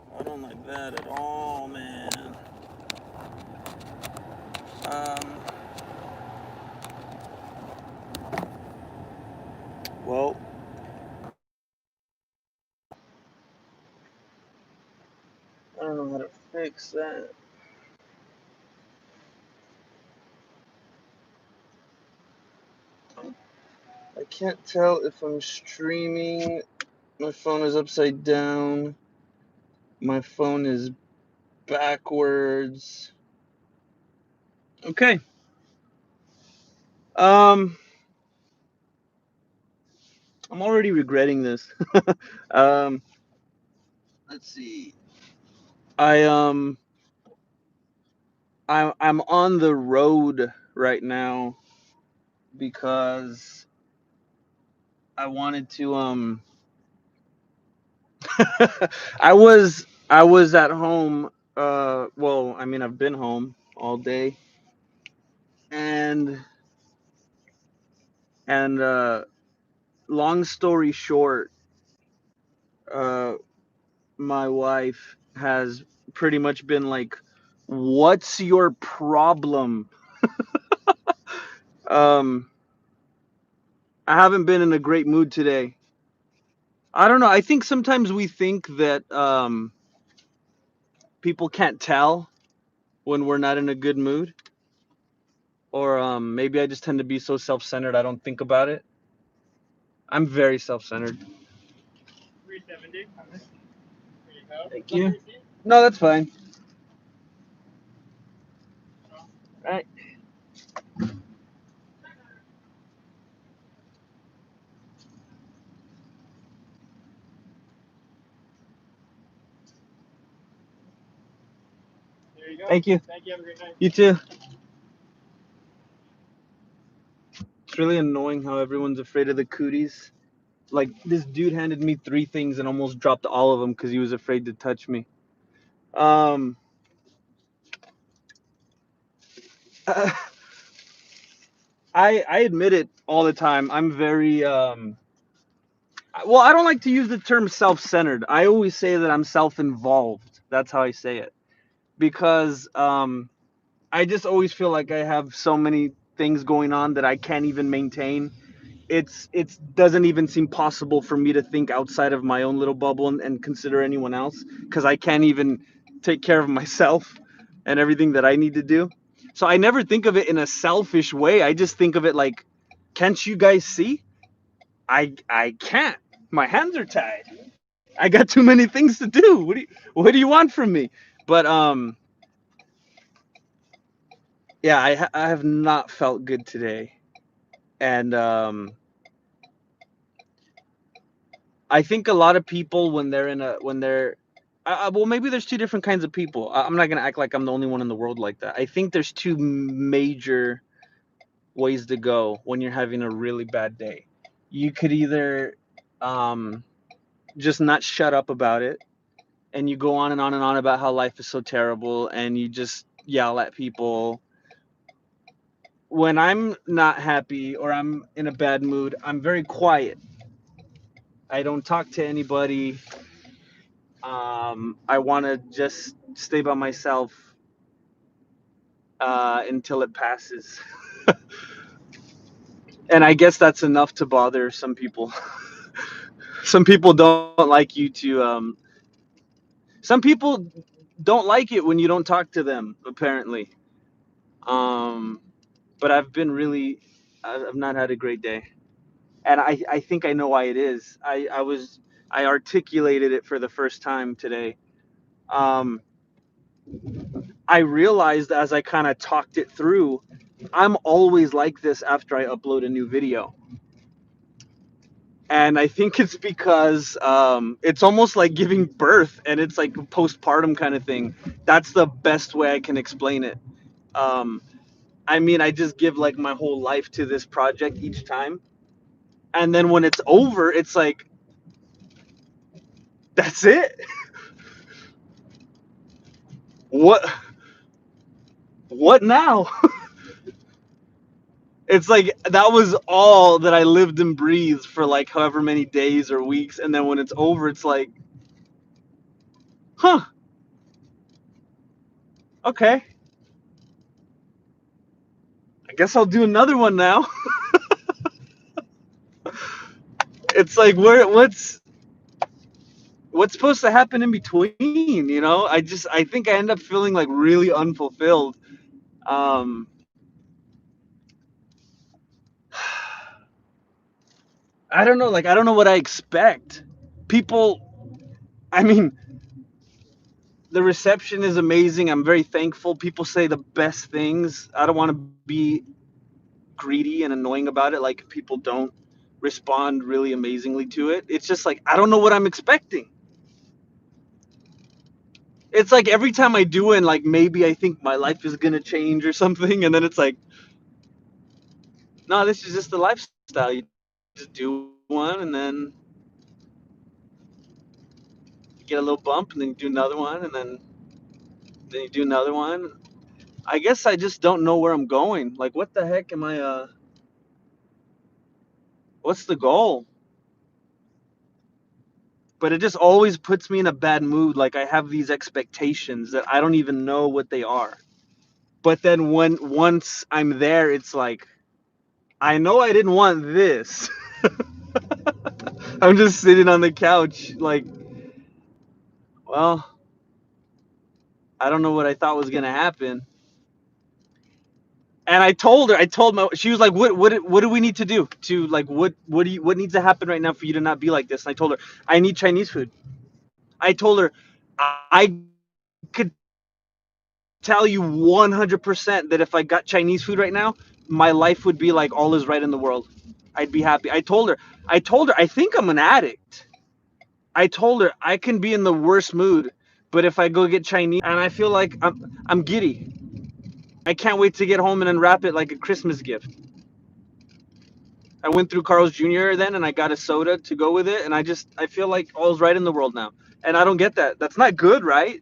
I don't like that at all, man. Um, well, I don't know how to fix that. I can't tell if I'm streaming. My phone is upside down. My phone is backwards. Okay. Um, I'm already regretting this. um, let's see. I I'm on the road right now because I wanted to I was at home, well, I mean, I've been home all day, and and long story short, uh my wife has pretty much been like, "What's your problem?" um I haven't been in a great mood today. I don't know. I think sometimes we think that people can't tell when we're not in a good mood, or maybe I just tend to be so self-centered I don't think about it. I'm very self-centered. 370. Thank you. No, that's fine. All right. There you go. Thank you. Thank you. Have a great night. You too. It's really annoying how everyone's afraid of the cooties. Like, this dude handed me 3 things and almost dropped all of them because he was afraid to touch me. Um, I admit it all the time. I'm very well, I don't like to use the term self-centered. I always say that I'm self-involved. That's how I say it, because I just always feel like I have so many things going on that I can't even maintain. It's doesn't even seem possible for me to think outside of my own little bubble and consider anyone else, because I can't even take care of myself and everything that I need to do. So I never think of it in a selfish way. I just think of it like, can't you guys see? I can't. My hands are tied. I got too many things to do. What do you want from me? But yeah, I have not felt good today, and I think a lot of people, when they're in a when they're well, maybe there's two different kinds of people. I'm not gonna act like I'm the only one in the world like that. I think there's two major ways to go when you're having a really bad day. You could either um, just not shut up about it, and you go on and on and on about how life is so terrible, and you just yell at people. When I'm not happy or I'm in a bad mood, I'm very quiet. I don't talk to anybody. I want to just stay by myself until it passes. And I guess that's enough to bother some people. Some people don't like you to. Some people don't like it when you don't talk to them, apparently. Um, but I've not had a great day. And I think I know why it is. I articulated it for the first time today. Um, I realized as I kind of talked it through, I'm always like this after I upload a new video. And I think it's because it's almost like giving birth, and it's like a postpartum kind of thing. That's the best way I can explain it. Um, I mean, I just give like my whole life to this project each time. And then when it's over, it's like, that's it. What what now? It's like that was all that I lived and breathed for like however many days or weeks, and then when it's over, it's like, Huh. Okay. I guess I'll do another one now. It's like what's supposed to happen in between, you know? I think I end up feeling like really unfulfilled. Um I don't know, like I don't know what I expect. People, I mean, the reception is amazing. I'm very thankful. People say the best things. I don't want to be greedy and annoying about it, like people don't respond really amazingly to it. It's just like I don't know what I'm expecting. It's like every time I do it, like maybe I think my life is gonna change or something, and then it's like, no, this is just the lifestyle. You just do one, and then you get a little bump, and then you do another one, and then you do another one. I guess I just don't know where I'm going. Like, what the heck am I? What's the goal? But it just always puts me in a bad mood. Like I have these expectations that I don't even know what they are. But then once I'm there, it's like I know I didn't want this. I'm just sitting on the couch, like, well, I don't know what I thought was gonna happen. And I told her, she was like, what do we need to do to like, what needs to happen right now for you to not be like this? And I told her, I need Chinese food. I told her, I could tell you 100% that if I got Chinese food right now, my life would be like all is right in the world. I'd be happy. I told her, I think I'm an addict. I told her I can be in the worst mood, but if I go get Chinese, and I feel like I'm giddy. I can't wait to get home and unwrap it like a Christmas gift. I went through Carl's Jr. then, and I got a soda to go with it, and I feel like all's right in the world now, and I don't get that. That's not good, right?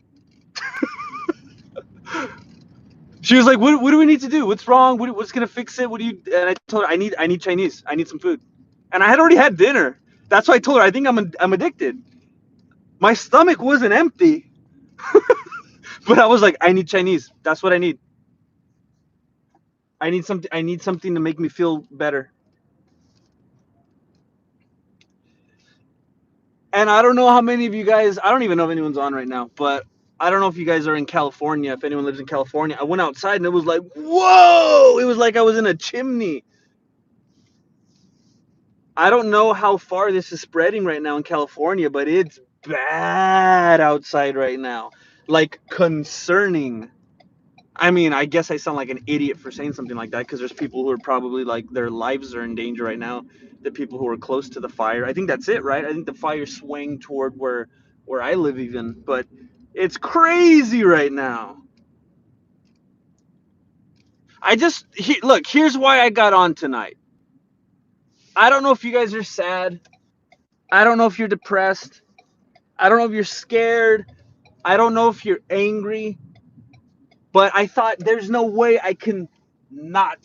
She was like, what do we need to do? What's wrong? What's gonna fix it? What do you?" And I told her, I need Chinese. I need some food, and I had already had dinner. That's why I told her I think I'm addicted. My stomach wasn't empty, but I was like, I need Chinese. That's what I need. I need something. I need something to make me feel better. And I don't know how many of you guys. I don't even know if anyone's on right now, but I don't know if you guys are in California. If anyone lives in California, I went outside and it was like, whoa! It was like I was in a chimney. I don't know how far this is spreading right now in California, but it's bad outside right now. Like concerning. I mean, I guess I sound like an idiot for saying something like that because there's people who are probably like their lives are in danger right now. The people who are close to the fire. I think that's it, right? I think the fire's swaying toward where I live even, but it's crazy right now. Look, here's why I got on tonight. I don't know if you guys are sad. I don't know if you're depressed. I don't know if you're scared. I don't know if you're angry, but I thought there's no way I can not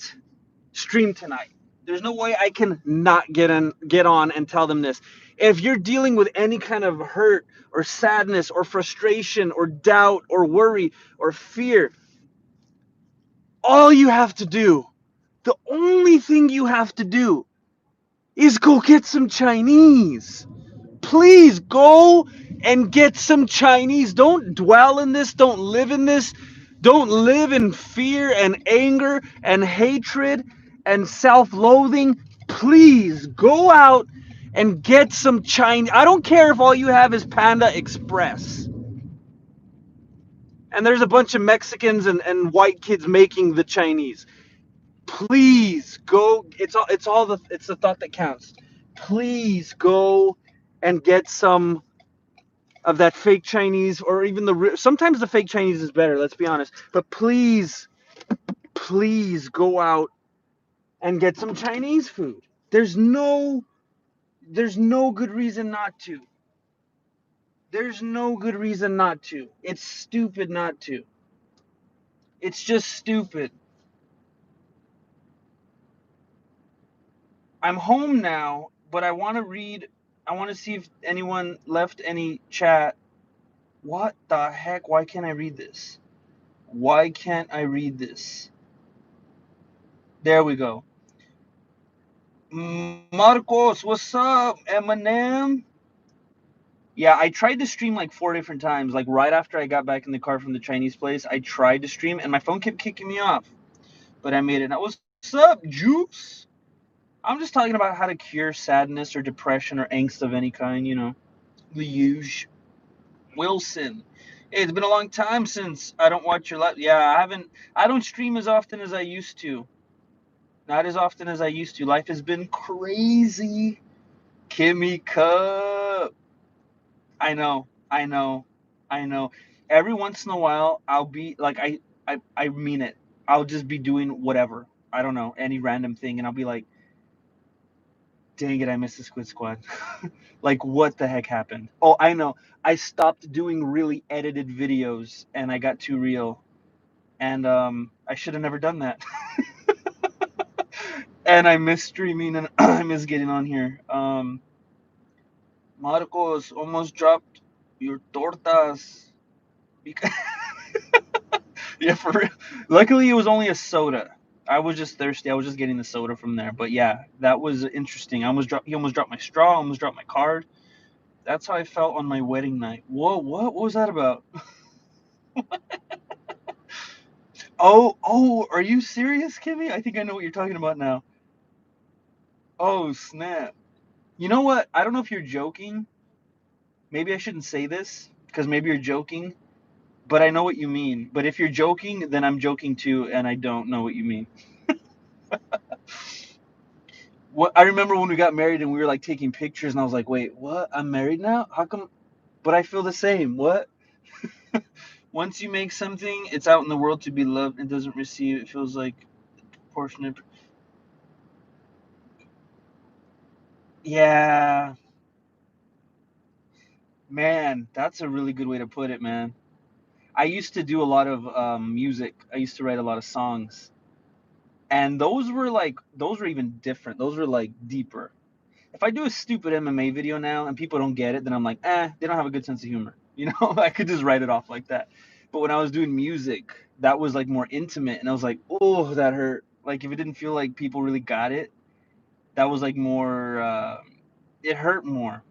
stream tonight. There's no way I can not get on and tell them this. If you're dealing with any kind of hurt or sadness or frustration or doubt or worry or fear, all you have to do, the only thing you have to do is go get some Chinese. Please go and get some Chinese. Don't dwell in this. Don't live in this. Don't live in fear and anger and hatred and self loathing. Please go out and get some Chinese. I don't care if all you have is Panda Express. And there's a bunch of Mexicans and white kids making the Chinese. Please go. It's the thought that counts. Please go and get some of that fake Chinese, or even sometimes the fake Chinese is better, let's be honest. But please, please go out and get some Chinese food. There's no good reason not to. There's no good reason not to. It's stupid not to. It's just stupid. I'm home now, but I want to see if anyone left any chat What the heck? Why can't I read this? Why can't I read this? There we go. Marcos, what's up? Eminem? Yeah, I tried to stream like 4 different times. Like right after I got back in the car from the Chinese place, I tried to stream and my phone kept kicking me off. But I made it. Now, what's up, Juice? I'm just talking about how to cure sadness or depression or angst of any kind, The huge Wilson. Hey, it's been a long time since I don't watch your live. Yeah, I don't stream as often as I used to. Not as often as I used to. Life has been crazy. Kimmy Cup. I know. Every once in a while, I'll be like, I mean it. I'll just be doing whatever. I don't know, any random thing, and I'll be like, dang it, I missed the Squid Squad. Like, what the heck happened? Oh, I know. I stopped doing really edited videos, and I got too real, and I should have never done that. And I miss streaming, and I miss getting on here. Marcos almost dropped your tortas. Because yeah, for real. Luckily, it was only a soda. I was just thirsty. I was just getting the soda from there. But yeah, that was interesting. He almost dropped my straw. Almost dropped my card. That's how I felt on my wedding night. Whoa, what? What was that about? Oh, are you serious, Kimmy? I think I know what you're talking about now. Oh, snap. You know what? I don't know if you're joking. Maybe I shouldn't say this because maybe you're joking, but I know what you mean. But if you're joking, then I'm joking too, and I don't know what you mean. What I remember when we got married and we were like taking pictures, and I was like, "Wait, what? I'm married now? How come?" But I feel the same. What? Once you make something, it's out in the world to be loved and doesn't receive. It feels like proportionate. Yeah, man, that's a really good way to put it, man. I used to do a lot of music. I used to write a lot of songs, and those were even different. Those were like deeper. If I do a stupid MMA video now and people don't get it, then I'm like, they don't have a good sense of humor. I could just write it off like that. But when I was doing music, that was like more intimate, and I was like, oh, that hurt. Like if it didn't feel like people really got it, that was like more. It hurt more.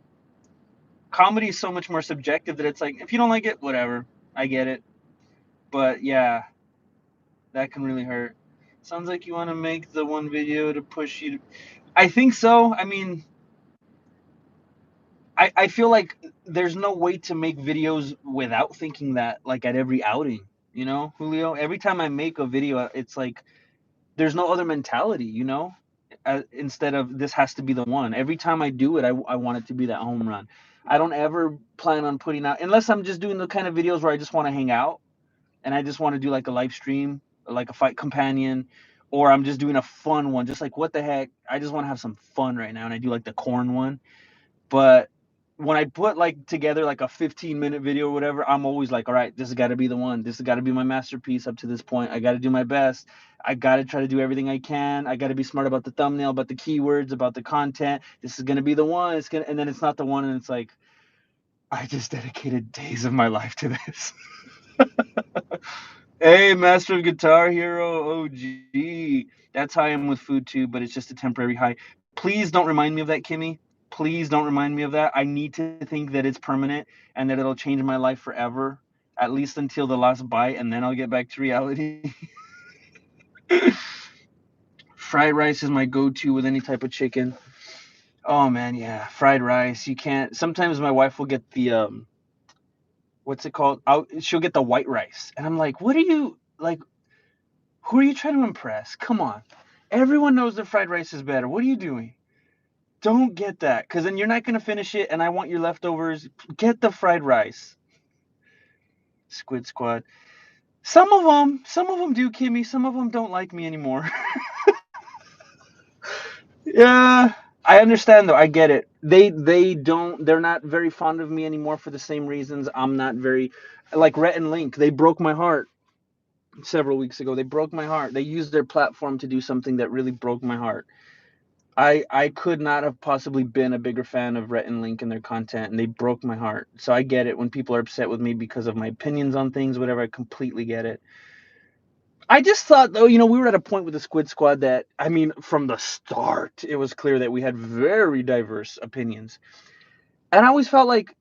Comedy is so much more subjective that it's like if you don't like it, whatever. I get it. But yeah, that can really hurt. Sounds like you want to make the one video to push you. I think so. I mean, I feel like there's no way to make videos without thinking that, like at every outing, Julio. Every time I make a video, it's like there's no other mentality. Instead of this has to be the one. Every time I do it, I want it to be that home run. I don't ever plan on putting out, unless I'm just doing the kind of videos where I just want to hang out and I just want to do like a live stream, like a fight companion, or I'm just doing a fun one, just like what the heck, I just want to have some fun right now, and I do like the corn one. But when I put like together like a 15-minute video or whatever, I'm always like, all right, this has got to be the one. This has got to be my masterpiece up to this point. I got to do my best. I got to try to do everything I can. I got to be smart about the thumbnail, about the keywords, about the content. This is going to be the one. And then it's not the one. And it's like, I just dedicated days of my life to this. Hey, Master of Guitar Hero OG. That's how I am with food too, but it's just a temporary high. Please don't remind me of that, Kimmy. Please don't remind me of that. I need to think that it's permanent and that it'll change my life forever, at least until the last bite, and then I'll get back to reality. Fried rice is my go-to with any type of chicken. Oh man, yeah, fried rice. You can't. Sometimes my wife will get the what's it called? She'll get the white rice, and I'm like, what are you like? Who are you trying to impress? Come on. Everyone knows that fried rice is better. What are you doing? Don't get that, because then you're not going to finish it, and I want your leftovers. Get the fried rice. Squid Squad. Some of them do, Kimmy. Some of them don't like me anymore. Yeah, I understand though. I get it. They don't. They're not very fond of me anymore for the same reasons. I'm not very like Rhett and Link. They broke my heart several weeks ago. They broke my heart. They used their platform to do something that really broke my heart. I could not have possibly been a bigger fan of Rhett and Link and their content, and they broke my heart. So I get it when people are upset with me because of my opinions on things, whatever. I completely get it. I just thought, though, we were at a point with the Squid Squad that, I mean, from the start, it was clear that we had very diverse opinions. And I always felt like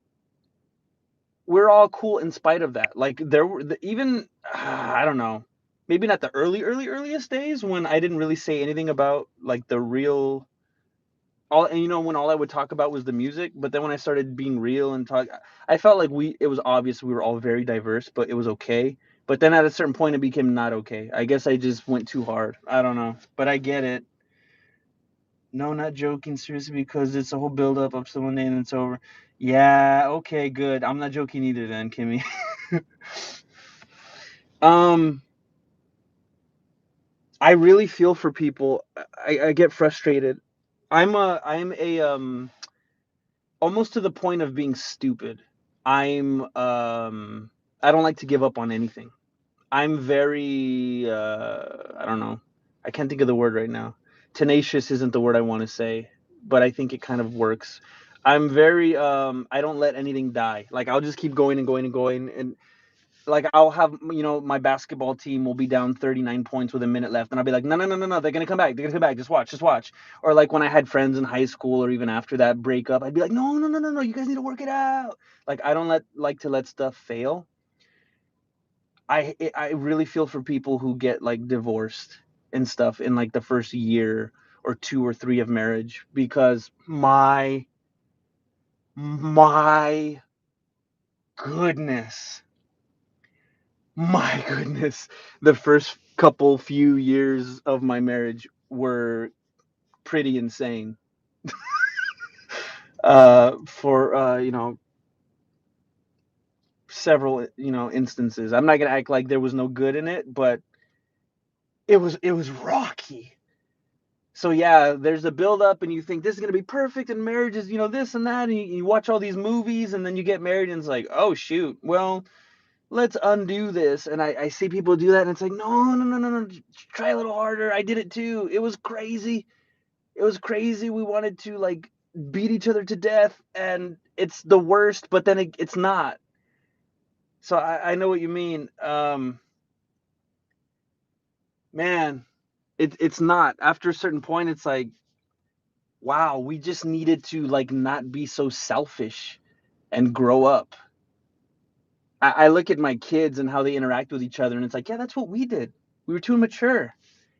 we're all cool in spite of that. Like, there were even, I don't know, maybe not the earliest days when I didn't really say anything about, like, the real, all, and when all I would talk about was the music. But then when I started being real and talk, I felt like it was obvious we were all very diverse, but it was okay. But then at a certain point, it became not okay. I guess I just went too hard. I don't know, but I get it. No, not joking, seriously, because it's a whole build up of someone and it's over. Yeah, okay, good. I'm not joking either then, Kimmy. um, I really feel for people. I get frustrated. I'm a almost to the point of being stupid. I don't like to give up on anything. I'm very I don't know. I can't think of the word right now. Tenacious isn't the word I want to say, but I think it kind of works. I'm very I don't let anything die. Like I'll just keep going and going and going, and like I'll have my basketball team will be down 39 points with a minute left, and I'll be like, no, no, no, no, no, they're gonna come back, just watch, just watch. Or like when I had friends in high school or even after that breakup, I'd be like, no, no, no, no, no, you guys need to work it out. Like I don't like to let stuff fail. I really feel for people who get like divorced and stuff in like the first year or two or three of marriage, because my goodness, my goodness, the first couple few years of my marriage were pretty insane. For several instances. I'm not gonna act like there was no good in it, but it was rocky. So yeah, there's a build up, and you think this is gonna be perfect, and marriage is this and that, and you watch all these movies, and then you get married, and it's like, oh shoot, well, let's undo this. And I see people do that, and it's like, no, no, no, no, no, try a little harder. I did it too. It was crazy. It was crazy. We wanted to like beat each other to death, and it's the worst, but then it's not. So I know what you mean. Man, it's not. After a certain point, it's like, wow, we just needed to like not be so selfish and grow up. I look at my kids and how they interact with each other, and it's like, yeah, that's what we did. We were too immature.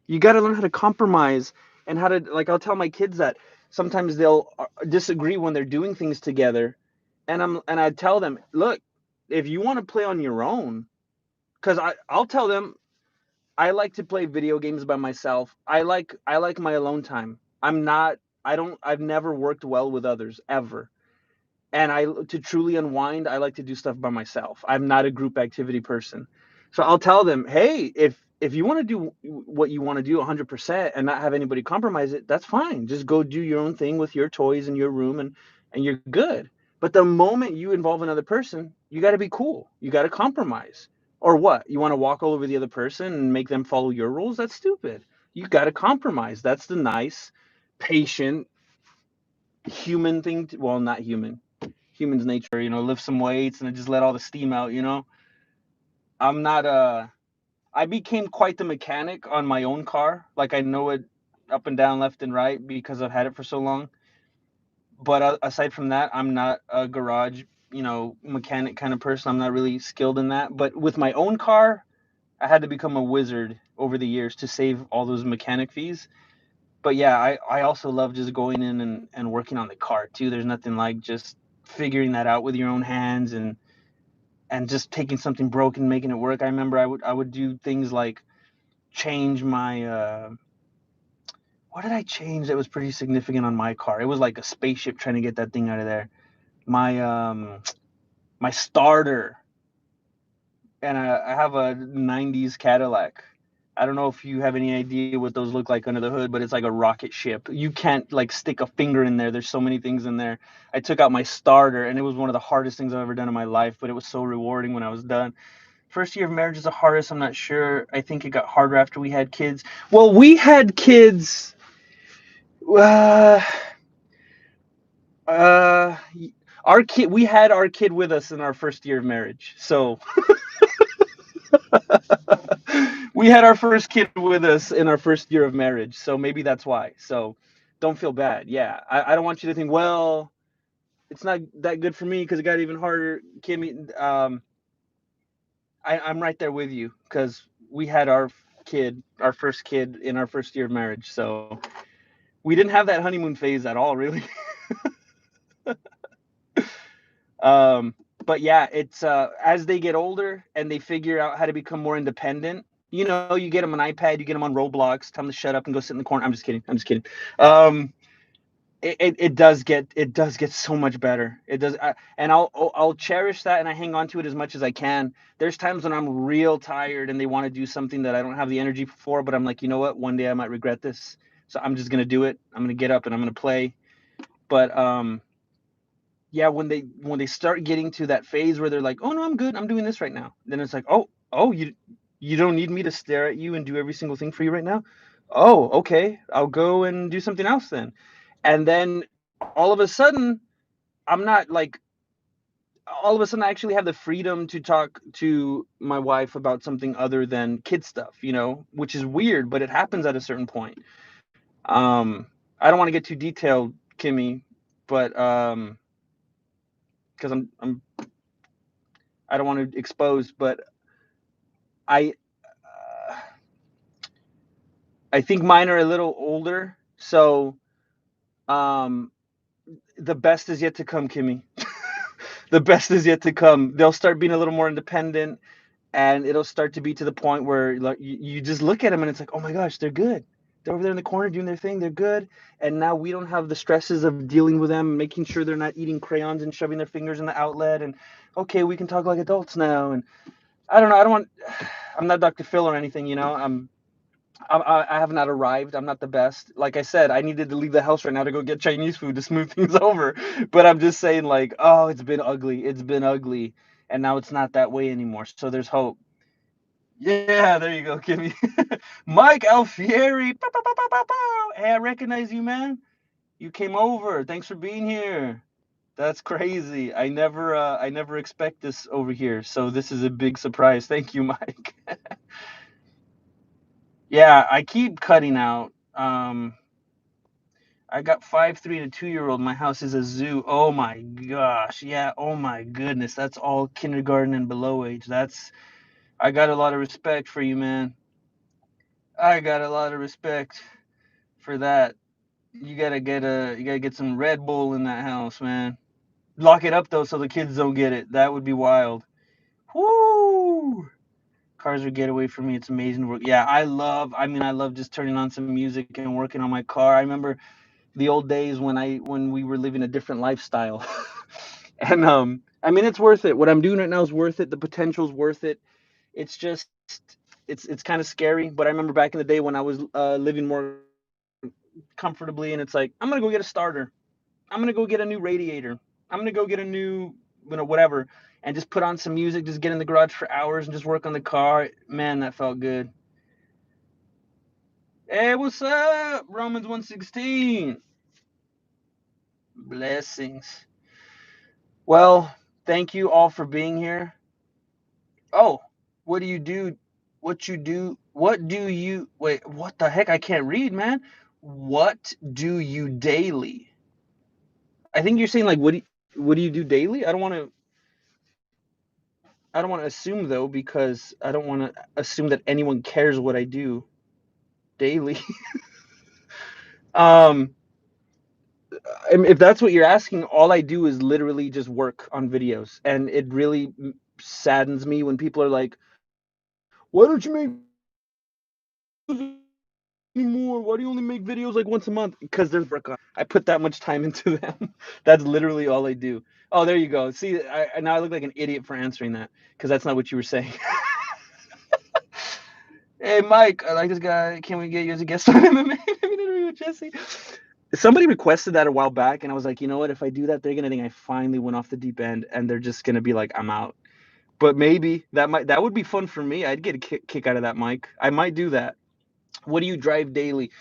You got to learn how to compromise and how to, like, I'll tell my kids that sometimes they'll disagree when they're doing things together, and I tell them, look, if you want to play on your own, because I'll tell them I like to play video games by myself. I like my alone time. I've never worked well with others ever. And to truly unwind, I like to do stuff by myself. I'm not a group activity person. So I'll tell them, hey, if you want to do what you want to do 100% and not have anybody compromise it, that's fine. Just go do your own thing with your toys in your room, and you're good. But the moment you involve another person, you got to be cool. You got to compromise. Or what? You want to walk all over the other person and make them follow your rules? That's stupid. You got to compromise. That's the nice, patient, human thing. Well, not human, human's nature, lift some weights and just let all the steam out. I'm not I became quite the mechanic on my own car. Like I know it up and down, left and right because I've had it for so long. But aside from that, I'm not a garage, mechanic kind of person. I'm not really skilled in that. But with my own car, I had to become a wizard over the years to save all those mechanic fees. But yeah, I also love just going in and working on the car too. There's nothing like just figuring that out with your own hands and just taking something broken, making it work. I remember I would do things like change my what did I change that was pretty significant on my car? It was like a spaceship trying to get that thing out of there. My my starter, and I have a 90s Cadillac. I don't know if you have any idea what those look like under the hood, but it's like a rocket ship. You can't like stick a finger in there. There's so many things in there. I took out my starter, and it was one of the hardest things I've ever done in my life, but it was so rewarding when I was done. First year of marriage is the hardest. I'm not sure. I think it got harder after we had kids. Well, we had kids. Uh, uh, our kid, we had our kid with us in our first year of marriage. So we had our first kid with us in our first year of marriage. So maybe that's why. So don't feel bad. Yeah. I don't want you to think, well, it's not that good for me because it got even harder. Kimmy, I'm right there with you because we had our first kid in our first year of marriage. So we didn't have that honeymoon phase at all, really. Um, but yeah, it's as they get older and they figure out how to become more independent. You get them an iPad, you get them on Roblox, tell them to shut up and go sit in the corner. I'm just kidding. I'm just kidding. Um, it does get so much better. It does, and I'll cherish that and I hang on to it as much as I can. There's times when I'm real tired and they want to do something that I don't have the energy for, but I'm like, you know what? One day I might regret this, so I'm just gonna do it. I'm gonna get up and I'm gonna play. But yeah, when they start getting to that phase where they're like, oh no, I'm good, I'm doing this right now, then it's like, oh, you don't need me to stare at you and do every single thing for you right now. Oh, okay, I'll go and do something else then. And then all of a sudden, I'm not like all of a sudden I actually have the freedom to talk to my wife about something other than kid stuff, which is weird, but it happens at a certain point. I don't want to get too detailed, Kimmy, but because I don't want to expose, but I uh, I think mine are a little older, so um, the best is yet to come, Kimmy. The best is yet to come. They'll start being a little more independent, and it'll start to be to the point where like you just look at them and it's like, oh my gosh, they're good. They're over there in the corner doing their thing. They're good, and now we don't have the stresses of dealing with them, making sure they're not eating crayons and shoving their fingers in the outlet. And okay, we can talk like adults now. And I don't know. I don't want. I'm not Dr. Phil or anything. I have not arrived. I'm not the best. Like I said, I needed to leave the house right now to go get Chinese food to smooth things over. But I'm just saying, like, oh, it's been ugly. It's been ugly. And now it's not that way anymore. So there's hope. Yeah, there you go, Kimmy. Mike Alfieri. Pow, pow, pow, pow, pow, pow. Hey, I recognize you, man. You came over. Thanks for being here. That's crazy. I never expect this over here. So this is a big surprise. Thank you, Mike. Yeah, I keep cutting out. I got 5'3" and a 2-year-old. My house is a zoo. Oh my gosh. Yeah. Oh my goodness. That's all kindergarten and below age. I got a lot of respect for you, man. I got a lot of respect for that. You gotta get some Red Bull in that house, man. Lock it up though so the kids don't get it. That would be wild. Woo! Cars would get away from me. It's amazing to work. Yeah, I love just turning on some music and working on my car. I remember the old days when we were living a different lifestyle. And it's worth it. What I'm doing right now is worth it. The potential's worth it. It's just it's kind of scary, but I remember back in the day when I was living more comfortably, and it's like, I'm gonna go get a starter. I'm gonna go get a new radiator. I'm gonna go get a new, whatever, and just put on some music, just get in the garage for hours and just work on the car. Man, that felt good. Hey, what's up? Romans 1:16. Blessings. Well, thank you all for being here. Oh, what do you do? Wait, what the heck? I can't read, man. What do you daily? I think you're saying like what do you do daily? I don't want to assume though, because I don't want to assume that anyone cares what I do daily. um if that's what you're asking, all I do is literally just work on videos, and it really saddens me when people are like, "Why don't you make anymore? Why do you only make videos like once a month?" Because there's work on. I put that much time into them. That's literally all I do. Oh, there you go. See, now I look like an idiot for answering that because that's not what you were saying. Hey, Mike, I like this guy. Can we get you as a guest on MMA? Maybe interview with Jesse. Somebody requested that a while back, and I was like, you know what? If I do that, they're gonna think I finally went off the deep end, and they're just gonna be like, I'm out. But maybe that would be fun for me. I'd get a kick out of that, Mike. I might do that. What do you drive daily?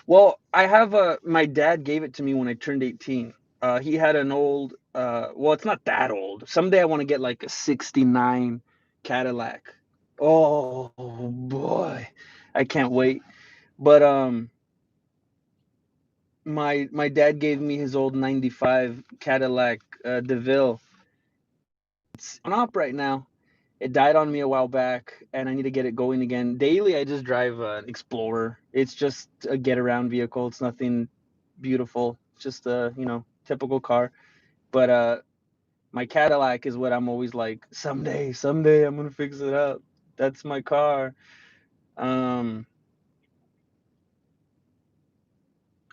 Well, I have a. My dad gave it to me when I turned 18. He had an old. Well, it's not that old. Someday I want to get like a '69 Cadillac. Oh boy, I can't wait. But my dad gave me his old '95 Cadillac DeVille. It's on op right now. It died on me a while back, and I need to get it going again. Daily, I just drive an Explorer. It's just a get around vehicle. It's nothing beautiful. It's just a typical car. But my Cadillac is what I'm always like. Someday, I'm gonna fix it up. That's my car. Um.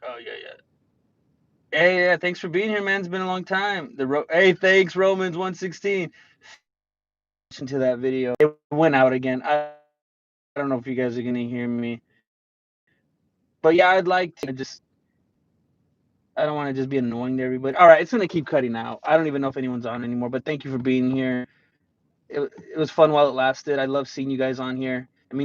Oh yeah, yeah. Hey, yeah. Thanks for being here, man. It's been a long time. Hey, thanks, Romans 116. Listen to that video. It went out again. I don't know if you guys are gonna hear me, but yeah, I'd like to just. I don't want to just be annoying to everybody. All right, it's gonna keep cutting out. I don't even know if anyone's on anymore. But thank you for being here. It was fun while it lasted. I love seeing you guys on here.